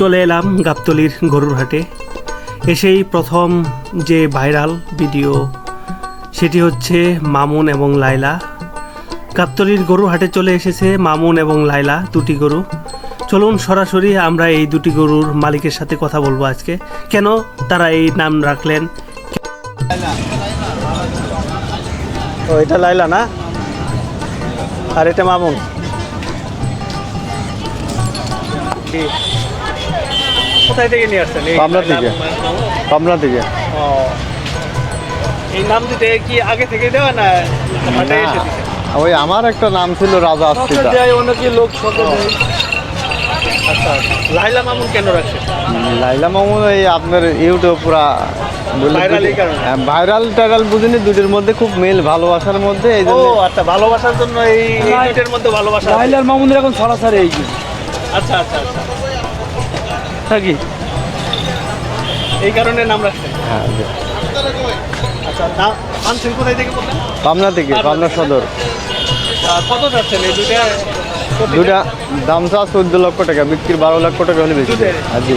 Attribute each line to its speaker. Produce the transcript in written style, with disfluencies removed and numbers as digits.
Speaker 1: চলে এলাম গাবতলীর গরুর হাটে। এসেই প্রথম যে ভাইরাল ভিডিও সেটি হচ্ছে মামুন এবং লাইলা। গাবতলীর গরুর হাটে চলে এসেছে মামুন এবং লাইলা, দুটি গরু। চলুন সরাসরি আমরা এই দুটি গরুর মালিকের সাথে কথা বলবো আজকে, কেন তারা এই নাম রাখলেন। ও, এটা লাইলা না, আর এটা মামুন। কোথায় থেকে নিয়ে আসছেন?
Speaker 2: পাবনা থেকে। পাবনা থেকে।
Speaker 1: ও, এই নাম দিতে কি আগে থেকে দেওয়া না হাটে এসে দিতে?
Speaker 2: ওই আমার একটা নাম ছিল রাজা আস্তিতা।
Speaker 1: আচ্ছা, লাইলা মামুন কেন রাখছেন?
Speaker 2: লাইলা মামুন এই আপনার ইউটিউব পুরা
Speaker 1: ভাইরাল এই কারণে?
Speaker 2: ভাইরাল টাইরাল বুঝিনি, দুটোর মধ্যে খুব মেল, ভালোবাসার মধ্যে। এই
Speaker 1: ও
Speaker 2: জন্য
Speaker 1: আচ্ছা, ভালোবাসার জন্য এই দুইটার মধ্যে ভালোবাসা।
Speaker 3: লাইলার মামুনের এখন সরাসরি এই
Speaker 1: আচ্ছা আচ্ছা আচ্ছা,
Speaker 3: থাকি
Speaker 1: এই কারণে নাম রাখছেন।
Speaker 2: হ্যাঁ,
Speaker 1: আচ্ছা, নাম আনছেন কোথায় থেকে বললেন?
Speaker 2: পাবনা থেকে, পাবনা সদর।
Speaker 1: কত যাচ্ছেন এই দুইটা?
Speaker 2: দুটা দাম চা 14 লক্ষ টাকা, বিক্রির 12 লক্ষ টাকা হলে বেশি।
Speaker 1: দুধের?
Speaker 2: জি।